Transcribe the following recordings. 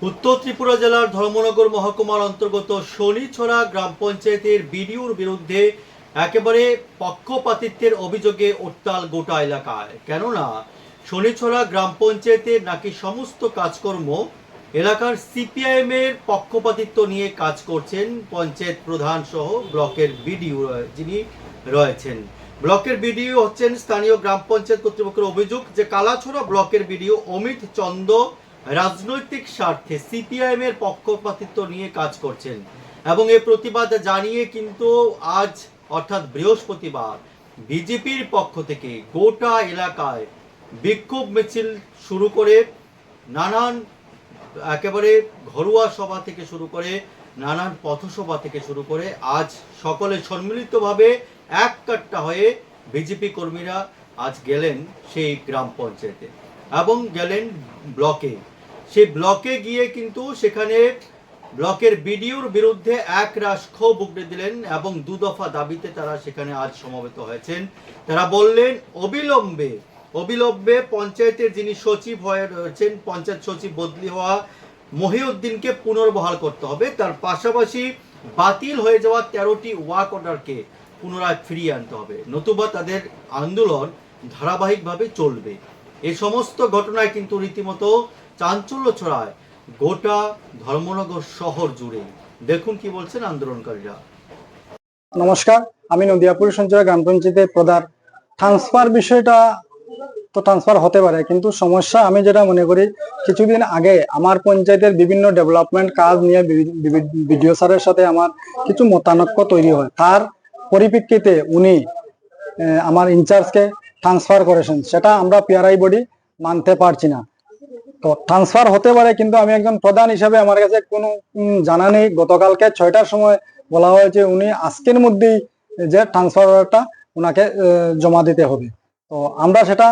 উত্তর ত্রিপুরা জেলার ধর্মনগর মহকুমার অন্তর্গত শনিছড়া গ্রাম পঞ্চায়েতের বিডিওর বিরুদ্ধে একেবারে পক্ষপাতিত্বের অভিযোগে উত্তাল গোটা এলাকায়। কেননা শনিছড়া গ্রাম পঞ্চায়েতের নাকি সমস্ত কাজকর্ম এলাকার সিপিআইএম এর পক্ষপাতিত্ব নিয়ে কাজ করছেন পঞ্চায়েত প্রধান সহ ব্লকের বিডিও যিনি রয়েছেন। ব্লকের বিডিও হচ্ছেন স্থানীয় গ্রাম পঞ্চায়েত কর্তৃপক্ষের অভিযোগ যে কালাছড়া ব্লকের বিডিও অমিত চন্দ রাজনৈতিক স্বার্থে সিপিআইএম এর পক্ষপাতিত্ব নিয়ে কাজ করছেন এবং এই প্রতিবাদ জানিয়ে কিন্তু আজ অর্থাৎ বৃহস্পতিবার বিজেপির পক্ষ থেকে গোটা এলাকায় বিক্ষোভ মিছিল শুরু করে নানান একেবারে ঘরোয়া সভা থেকে শুরু করে নানান পথসভা থেকে শুরু করে আজ সকলে সম্মিলিতভাবে এক কাট্টা হয়ে বিজেপি কর্মীরা আজ গেলেন সেই গ্রাম পঞ্চায়েতে এবং গেলেন ব্লকে। সেই ব্লকে গিয়ে কিন্তু সেখানে ব্লকের বিডিওর বিরুদ্ধে একরাশ ক্ষোভ উগড়ে দিলেন এবং দুদফা দাবিতে তারা সেখানে আজ সমবেত হয়েছেন। তারা বললেন অবিলম্বে পঞ্চায়েতের যিনি সচিব হয়ে রয়েছেন, পঞ্চায়েত সচিব বদলি হওয়া মহিউদ্দিনকে পুনর্বহাল করতে হবে। তার পাশাপাশি বাতিল হয়ে যাওয়া 13টি ওয়ার্ক অর্ডারকে পুনরায় ফিরিয়ে আনতে হবে, নতুবা তাদের আন্দোলন ধারাবাহিকভাবে চলবে। এই সমস্ত ঘটনায় কিন্তু রীতিমতো চাঞ্চল্য ছড়ায় গোটা ধর্মনগর শহর জুড়ে। দেখুন কি বলছেন আন্দোলনকারীরা। নমস্কার, আমি নদিয়াপুর সঞ্চয় গ্রাম পঞ্চায়েতের প্রধান। ট্রান্সফার বিষয়টা তো ট্রান্সফার হতে পারে, কিন্তু সমস্যা আমি যেটা মনে করি, কিছুদিন আগে আমার পঞ্চায়েতের বিভিন্ন ডেভেলপমেন্ট কাজ নিয়ে বিডিও স্যারের সাথে আমার কিছু মতানৈক্য তৈরি হয়। তার পরিপ্রেক্ষিতে উনি আমার ইনচার্জকে ট্রান্সফার করেছেন, সেটা আমরা পিআরআই বডি মানতে পারছি না। তো ট্রান্সফার হতে পারে, কিন্তু আমি একজন প্রধান হিসাবে আমার কাছে কোনো জানা নেই। গতকালকে 6টার সময় বলা হয়েছে উনি আজকের মধ্যেই যে ট্রান্সফার অর্ডারটা ওনাকে জমা দিতে হবে। তো আমরা সেটা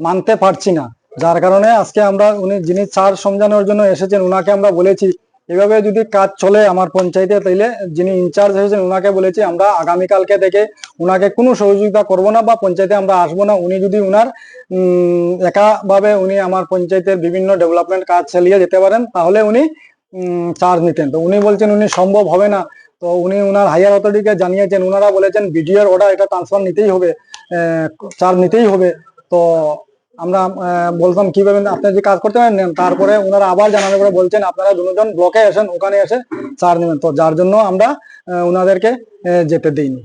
মানতে পারছি না, যার কারণে আজকে আমরা উনি যিনি চার্জ সমঝানোর জন্য এসেছেন ওনাকে আমরা বলেছি এভাবে যদি কাজ চলে আমার পঞ্চায়েতে, তাইলে যিনি ইনচার্জ হয়েছেন ওনাকে বলেছি আমরা আগামীকালকে থেকে ওনাকে কোনো সহযোগিতা করব না বা পঞ্চায়েতে আমরা আসবো না। উনি যদি উনার একাভাবে উনি আমার পঞ্চায়েতের বিভিন্ন ডেভেলপমেন্ট কাজ চালিয়ে যেতে পারেন তাহলে উনি চার্জ নিতেন। তো উনি বলছেন উনি সম্ভব হবে না। তো উনি উনার হায়ার অথরিটিকে জানিয়েছেন, ওনারা বলেছেন বিডিওর অর্ডার, এটা ট্রান্সফার নিতেই হবে, চার্জ নিতেই হবে। তো আমরা বলতাম কিভাবে আপনি যে কাজ করতে পারেন। তারপরে ওনারা আবার জানানোর পরে বলছেন আপনারা দুজন ব্লকে আসেন, ওখানে এসে চার্জ নেবেন। তো যার জন্য আমরা ওনাদেরকে যেতে দিইনি।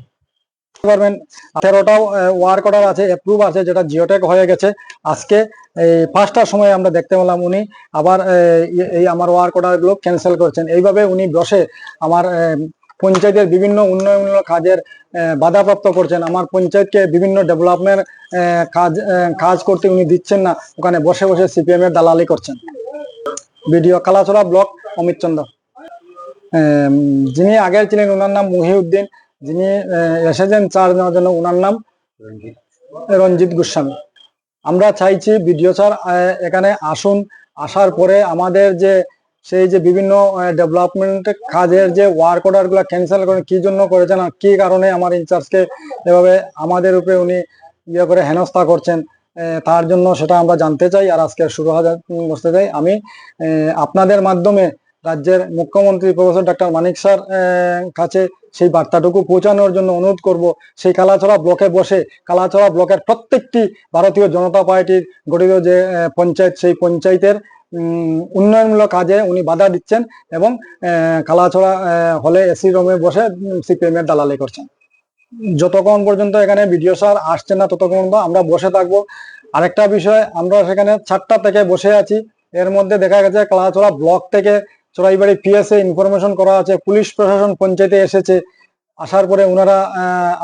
18টাও ওয়ার্ক অর্ডার আছে, অ্যাপ্রুভ আছে, যেটা জিওটেক হয়ে গেছে। আজকে এই 5টার সময় আমরা দেখতে পেলাম উনি আবার এই আমার ওয়ার্ক অর্ডার গুলো ক্যান্সেল করছেন। এইভাবে উনি বসে আমার পঞ্চায়েতের বিভিন্ন উন্নয়নমূলক কাজের বাধাপ্রাপ্ত করছেন। আমার পঞ্চায়েতকে বিভিন্ন ডেভেলপমেন্ট কাজ করতে উনি দিচ্ছেন না, ওখানে বসে বসে সিপিএম এর দালালি করছেন। বিডিও কালাছড়া ব্লক অমিত চন্দ্র, যিনি আগে ছিলেন ওনার নাম মহিউদ্দিন, যিনি এসেছেন চার্জ নেওয়ার জন্য ওনার নাম রঞ্জিত গোস্বামী। আমরা চাইছি বিডিও স্যার এখানে আসুন, আসার পরে আমাদের যে সেই যে বিভিন্ন ডেভেলপমেন্ট কাজের যে ওয়ার্ক অর্ডার গুলা ক্যান্সেল করেন, কি জন্য করেছেন আর কি কারণে আমার ইনচার্জকে এভাবে আমাদের উপরে উনি ইয়ে করে হেনস্থা করছেন, তার জন্য সেটা আমরা জানতে চাই আর আজকে শুরু বসতে চাই। আমি আপনাদের মাধ্যমে রাজ্যের মুখ্যমন্ত্রী প্রফেসর ডক্টর মানিক স্যার কাছে সেই বার্তাটুকু পৌঁছানোর জন্য অনুরোধ করব। সেই কালাছড়া ব্লকে বসে কালাছড়া ব্লকের প্রত্যেকটি ভারতীয় জনতা পার্টির গঠিত যে পঞ্চায়েত, সেই পঞ্চায়েতের উন্নয়নমূলক কাজে উনি বাধা দিচ্ছেন এবং কালাছড়া হলে এসি রুমে বসে সিপিএম এর দালালি করছেন। যতক্ষণ পর্যন্ত এখানে বিডিও স্যার আসছেন না ততক্ষণ পর্যন্ত আমরা বসে থাকবো। আরেকটা বিষয়, আমরা সেখানে 4টা থেকে বসে আছি, এর মধ্যে দেখা গেছে কালাছড়া ব্লক থেকে চড়াইবাড়ি পিএসএ ইনফরমেশন করা আছে, পুলিশ প্রশাসন পঞ্চায়েতে এসেছে। আসার পরে ওনারা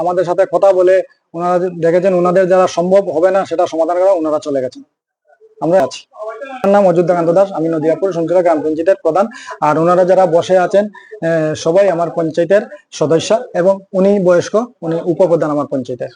আমাদের সাথে কথা বলে ওনারা দেখেছেন ওনাদের যারা সম্ভব হবে না সেটা সমাধান করা, ওনারা চলে গেছেন। আমরা আছি। আমার নাম অযোধ্যাকান্ত দাস, আমি নদিয়াপুর সঞ্চয় গ্রাম পঞ্চায়েতের প্রধান। আর ওনারা যারা বসে আছেন সবাই আমার পঞ্চায়েতের সদস্য এবং উনি বয়স্ক, উনি উপপ্রধান আমার পঞ্চায়েতের।